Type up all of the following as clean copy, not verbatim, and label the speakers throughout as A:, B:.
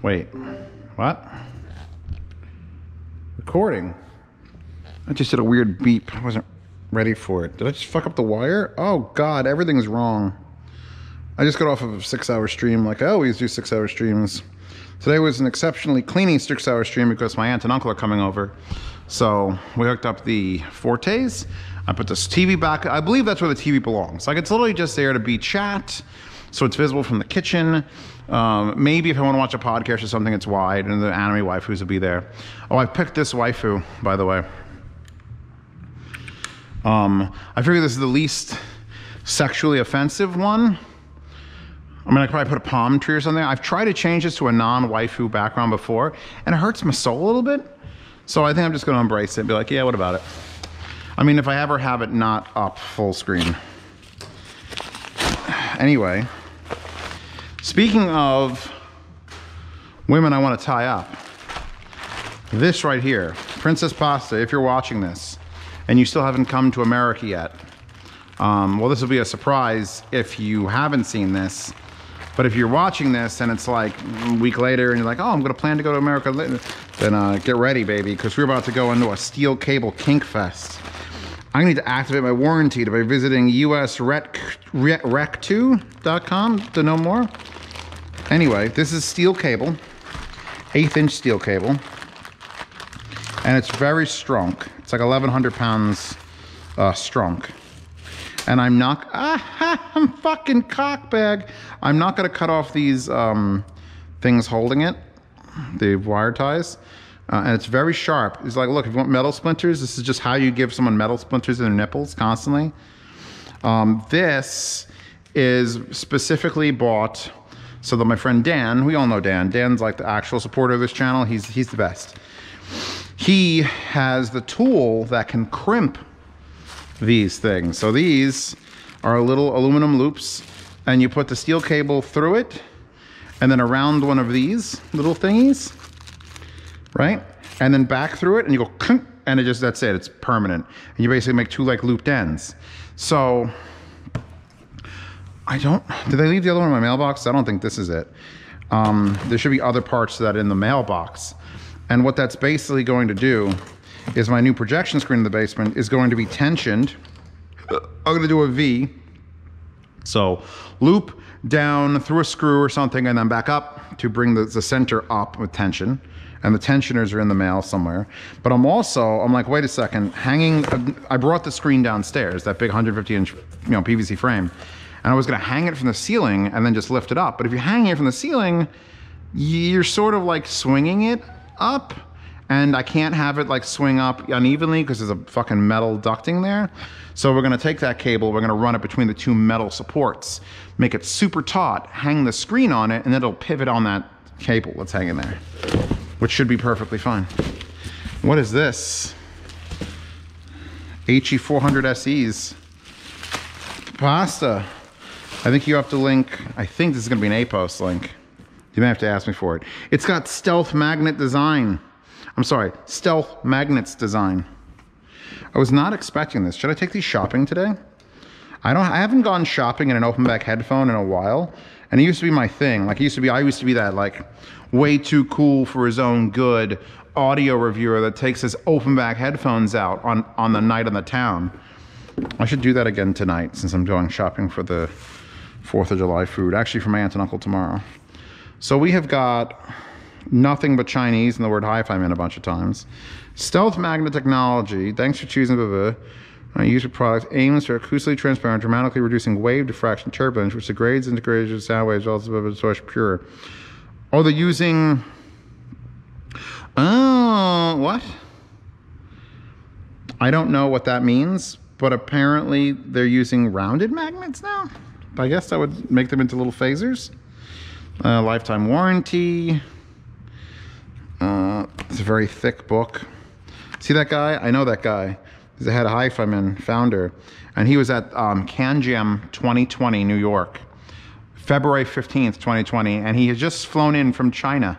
A: Wait, what? Recording. I just did a weird beep. I wasn't ready for it. Did I just fuck up the wire? Oh God, everything's wrong. I just got off of a 6-hour stream like I always do 6-hour streams. Today was an exceptionally cleaning 6-hour stream because my aunt and uncle are coming over. So we hooked up the Fortes. I put this TV back. I believe that's where the TV belongs. Like it's literally just there to be chat. So it's visible from the kitchen. Maybe if I want to watch a podcast or something, it's wide, and the anime waifus will be there. Oh, I picked this waifu, by the way. I figure this is the least sexually offensive one. I mean, I could probably put a palm tree or something. I've tried to change this to a non-waifu background before, and it hurts my soul a little bit. So I think I'm just going to embrace it and be like, yeah, what about it? I mean, if I ever have it not up full screen. Anyway, speaking of women I want to tie up, this right here, Princess Pasta, if you're watching this and you still haven't come to America yet, well, this will be a surprise if you haven't seen this. But if you're watching this and it's like a week later and you're like, oh, I'm going to plan to go to America later, then get ready, baby, because we're about to go into a steel cable kink fest. I need to activate my warranty by visiting usrec2.com to know more. Anyway, this is steel cable, 1/8-inch steel cable, and it's very strong. It's like 1,100 pounds strong. And I'm not, I'm fucking cockbag. I'm not gonna cut off these things holding it, the wire ties. And it's very sharp. It's like, look, if you want metal splinters, this is just how you give someone metal splinters in their nipples constantly. This is specifically bought so that my friend Dan, we all know Dan. Dan's like the actual supporter of this channel. He's the best. He has the tool that can crimp these things. So these are little aluminum loops, and you put the steel cable through it, and then around one of these little thingies, right? And then back through it, and you go, and it just, that's it, it's permanent. And you basically make two like looped ends. So, did they leave the other one in my mailbox? I don't think this is it. There should be other parts to that in the mailbox. And what that's basically going to do is my new projection screen in the basement is going to be tensioned. I'm gonna do a V. So loop down through a screw or something and then back up to bring the center up with tension. And the tensioners are in the mail somewhere. But I'm like, wait a second, I brought the screen downstairs, that big 150-inch PVC frame. And I was gonna hang it from the ceiling and then just lift it up. But if you're hanging it from the ceiling, you're sort of like swinging it up. And I can't have it like swing up unevenly because there's a fucking metal ducting there. So we're gonna take that cable, we're gonna run it between the two metal supports, make it super taut, hang the screen on it, and then it'll pivot on that cable that's hanging there, which should be perfectly fine. What is this? HE400se's. Pasta. I think you have to link, I think this is gonna be an A-post link. You may have to ask me for it. It's got stealth magnet design. I'm sorry, stealth magnets design. I was not expecting this. Should I take these shopping today? I haven't gone shopping in an open back headphone in a while. And it used to be my thing. Like I used to be that like way too cool for his own good audio reviewer that takes his open back headphones out on the night on the town. I should do that again tonight since I'm going shopping for the 4th of July food. Actually for my aunt and uncle tomorrow. So we have got nothing but Chinese and the word hi-fi in a bunch of times. Stealth magnet technology. Thanks for choosing blah, blah. User product aims for acoustically transparent, dramatically reducing wave diffraction turbulence, which degrades integrated sound waves relative to the source pure. Oh, they're using. Oh, what? I don't know what that means, but apparently they're using rounded magnets now. I guess that would make them into little phasers. Lifetime warranty. It's a very thick book. See that guy? I know that guy. He's the head of Hi-Fi founder. And he was at CanJam 2020, New York, February 15th, 2020. And he had just flown in from China,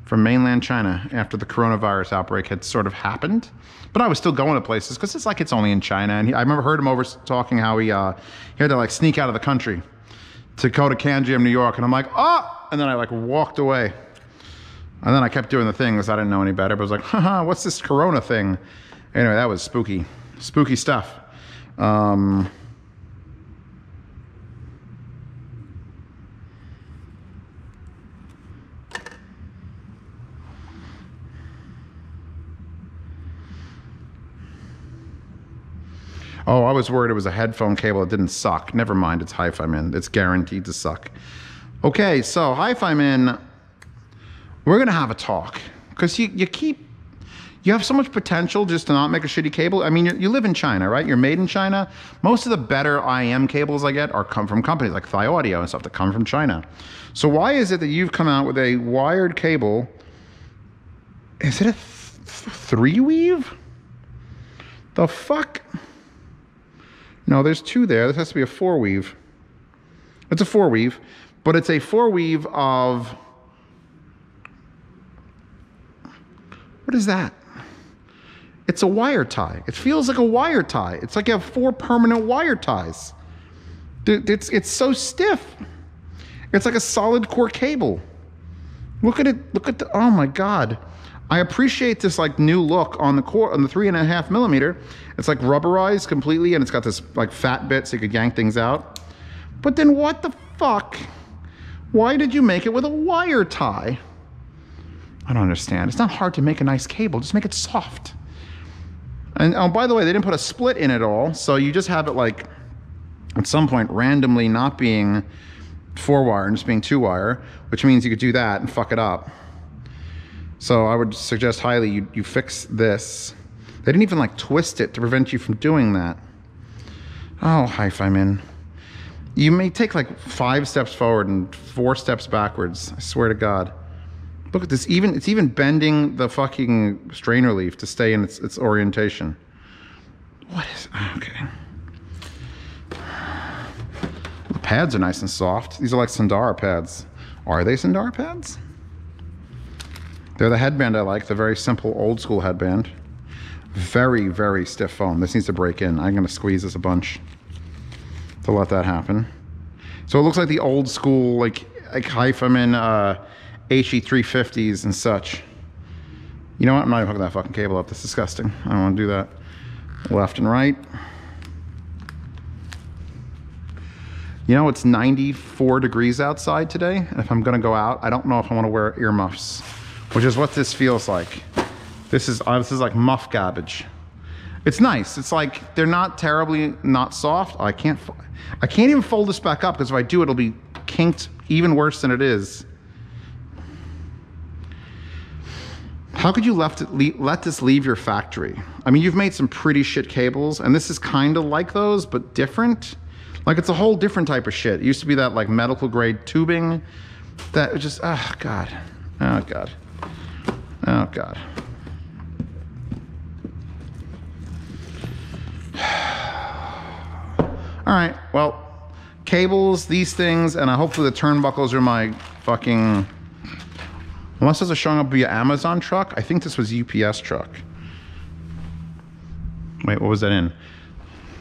A: from mainland China, after the coronavirus outbreak had sort of happened. But I was still going to places because it's like it's only in China. And I remember heard him over talking how he had to like sneak out of the country to go to CanJam, New York. And I'm like, oh! And then I like walked away. And then I kept doing the things I didn't know any better, but I was like, haha, what's this Corona thing? Anyway, that was spooky. Spooky stuff. Oh, I was worried it was a headphone cable that didn't suck. Never mind, it's Hi-Fi Man. It's guaranteed to suck. Okay, so Hi-Fi Man, we're gonna have a talk. Because you have so much potential just to not make a shitty cable. I mean, you live in China, right? You're made in China. Most of the better IM cables I get come from companies like Thai Audio and stuff that come from China. So why is it that you've come out with a wired cable? Is it a 3-weave? The fuck? No, there's 2 there. This has to be a 4-weave. It's a 4-weave, but it's a 4-weave of... What is that? It's a wire tie. It feels like a wire tie. It's like you have 4 permanent wire ties. It's so stiff. It's like a solid core cable. Look at it. Look at the... Oh my God. I appreciate this like new look on the core, on the 3.5 millimeter. It's like rubberized completely, and it's got this like fat bit so you could yank things out. But then what the fuck? Why did you make it with a wire tie? I don't understand. It's not hard to make a nice cable. Just make it soft. And oh, by the way, they didn't put a split in it all, so you just have it like at some point randomly not being 4-wire and just being 2-wire, which means you could do that and fuck it up. So I would suggest highly you fix this. They didn't even like twist it to prevent you from doing that. Oh, Hi-Fi Man. You may take like 5 steps forward and 4 steps backwards. I swear to God. Look at this. It's even bending the fucking strainer leaf to stay in its orientation. What is... Okay. The pads are nice and soft. These are like Sandara pads. Are they Sandara pads? They're the headband I like, the very simple old school headband. Very, very stiff foam. This needs to break in. I'm gonna squeeze this a bunch to let that happen. So it looks like the old school, like Hi-Fi Man HE400s and such. You know what? I'm not even hooking that fucking cable up. That's disgusting. I don't want to do that. Left and right. You know, it's 94 degrees outside today. And if I'm gonna go out, I don't know if I want to wear earmuffs, which is what this feels like. This is like muff garbage. It's nice. It's like they're not terribly not soft. I can't even fold this back up because if I do, it'll be kinked even worse than it is. How could you let this leave your factory? I mean, you've made some pretty shit cables, and this is kind of like those, but different. Like it's a whole different type of shit. It used to be that like medical grade tubing that just, oh God, oh God, oh God. All right, well, cables, these things, and hopefully the turnbuckles are my fucking, unless those are showing up via Amazon truck. I think this was UPS truck. Wait, what was that in?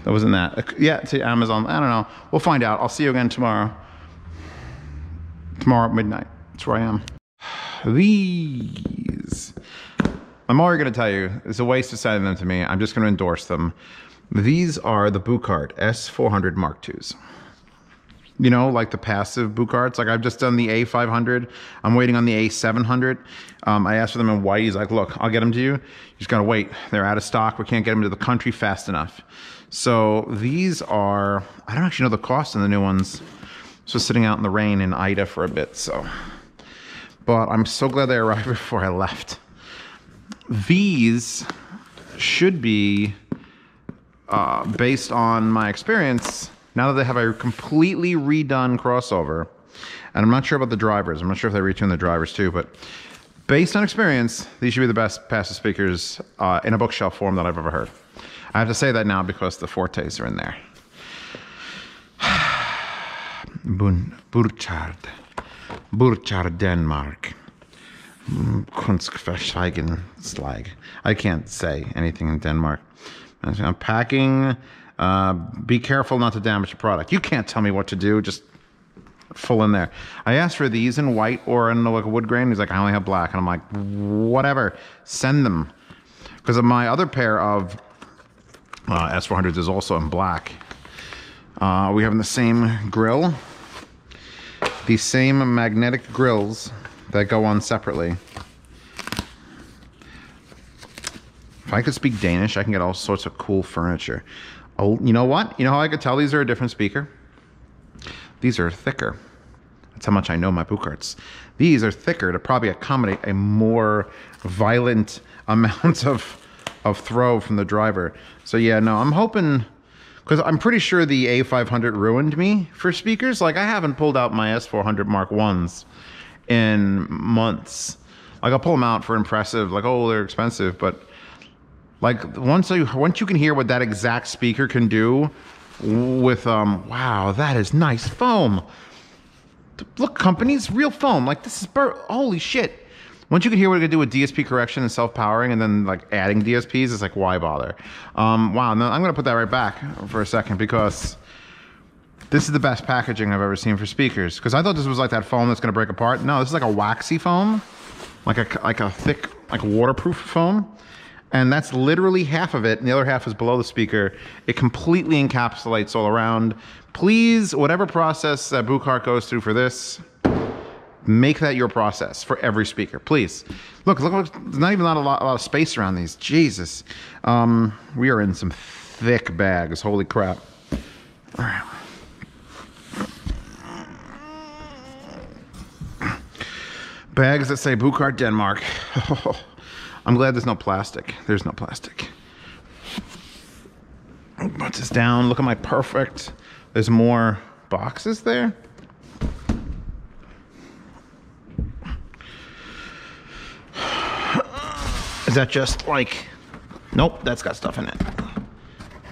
A: That wasn't that. Yeah, to Amazon. I don't know. We'll find out. I'll see you again tomorrow. Tomorrow at midnight. That's where I am. These. I'm already going to tell you, it's a waste of sending them to me. I'm just going to endorse them. These are the Buchardt S400 MkIIs. You know, like the passive Bucharts. Like I've just done the A500. I'm waiting on the A700. I asked for them in white. He's like, look, I'll get them to you. You just gotta wait. They're out of stock. We can't get them to the country fast enough. So these are, I don't actually know the cost of the new ones. So sitting out in the rain in Ida for a bit, so. But I'm so glad they arrived before I left. These should be, based on my experience, now that they have a completely redone crossover, and I'm not sure about the drivers. I'm not sure if they retuned the drivers too, but based on experience, these should be the best passive speakers in a bookshelf form that I've ever heard. I have to say that now because the Fortes are in there. Buchardt, Denmark. Kunstversteigen slag. I can't say anything in Denmark. I'm packing. Be careful not to damage the product. You can't tell me what to do. Just full in there. I asked for these in white or in like a wood grain. He's like, I only have black. And I'm like, whatever, send them. Because of my other pair of S400s is also in black. We have the same grill. These same magnetic grills that go on separately. If I could speak Danish, I can get all sorts of cool furniture. Oh, you know what? You know how I could tell these are a different speaker? These are thicker. That's how much I know my Bucharts. These are thicker to probably accommodate a more violent amount of throw from the driver. So yeah, no, I'm hoping, because I'm pretty sure the A500 ruined me for speakers. Like, I haven't pulled out my S400 Mark I's in months. Like, I'll pull them out for impressive, like, oh, they're expensive, but like once you can hear what that exact speaker can do with wow, that is nice foam. Look, companies, real foam. Like, this is holy shit. Once you can hear what it can do with DSP correction and self-powering, and then like adding DSPs, it's like, why bother? Wow, no, I'm gonna put that right back for a second, because this is the best packaging I've ever seen for speakers. Because I thought this was like that foam that's gonna break apart. No, this is like a waxy foam, like a thick, like waterproof foam. And that's literally half of it, and the other half is below the speaker. It completely encapsulates all around. Please, whatever process that Buchardt goes through for this, make that your process for every speaker, please. Look, there's not even a lot of space around these. Jesus. We are in some thick bags, holy crap. All right. Bags that say Buchardt, Denmark. I'm glad there's no plastic. There's no plastic. Put this down. Look at my perfect. There's more boxes there. Is that just like... Nope, that's got stuff in it.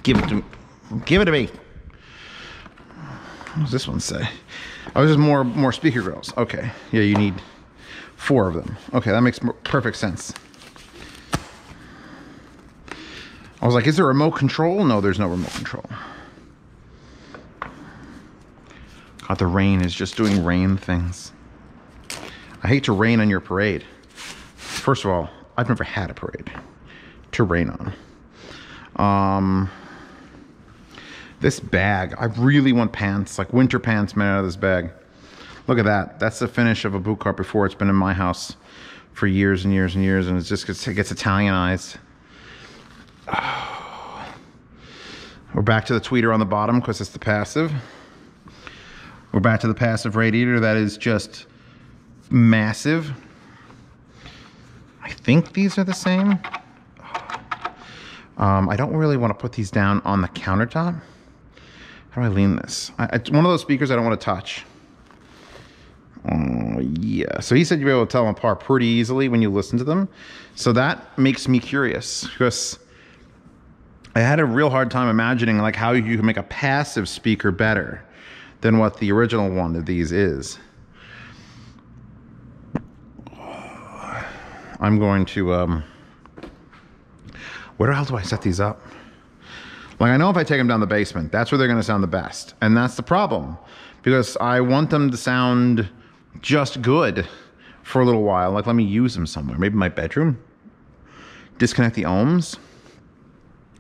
A: Give it to me. Give it to me. What does this one say? Oh, this is more speaker grills. Okay. Yeah, you need 4 of them. Okay, that makes perfect sense. I was like, is there a remote control? No, there's no remote control. God, the rain is just doing rain things. I hate to rain on your parade. First of all, I've never had a parade to rain on. This bag, I really want pants, like winter pants made out of this bag. Look at that. That's the finish of a Buchardt before. It's been in my house for years and years and years, and it gets Italianized. Oh. We're back to the tweeter on the bottom because it's the passive. We're back to the passive radiator that is just massive. I think these are the same. I don't really want to put these down on the countertop. How do I lean this? It's one of those speakers I don't want to touch. Yeah, so he said you'd be able to tell them apart pretty easily when you listen to them. So that makes me curious, because I had a real hard time imagining like how you can make a passive speaker better than what the original one of these is. I'm going to, where the hell do I set these up? Like, I know if I take them down the basement, that's where they're going to sound the best. And that's the problem, because I want them to sound just good for a little while. Like, let me use them somewhere. Maybe my bedroom. Disconnect the ohms.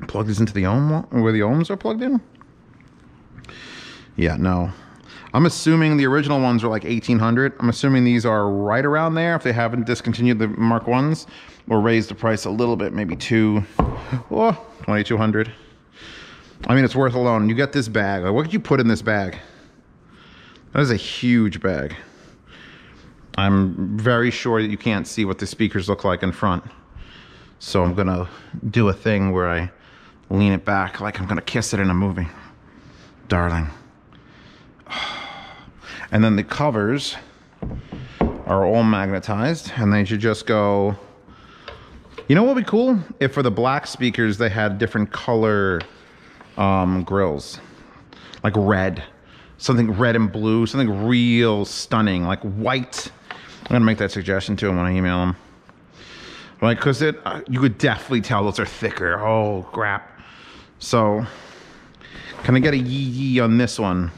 A: Plug these into the ohm, where the ohms are plugged in. Yeah, no. I'm assuming the original ones are like 1800. I'm assuming these are right around there if they haven't discontinued the Mark 1s or raised the price a little bit, maybe 2200. I mean, it's worth alone. You get this bag. Like, what could you put in this bag? That is a huge bag. I'm very sure that you can't see what the speakers look like in front. So I'm gonna do a thing where I lean it back like I'm gonna kiss it in a movie. Darling. And then the covers are all magnetized, and they should just go... You know what would be cool? If for the black speakers they had different color grills. Like red. Something red and blue. Something real stunning. Like white. I'm gonna make that suggestion to him when I email him. Like, cause you could definitely tell those are thicker. Oh crap. So, can I get a yee on this one?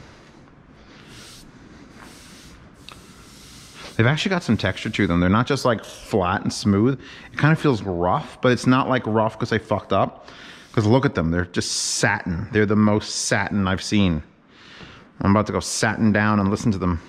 A: They've actually got some texture to them. They're not just like flat and smooth. It kind of feels rough, but it's not like rough because I fucked up. Because look at them, they're just satin. They're the most satin I've seen. I'm about to go satin down and listen to them.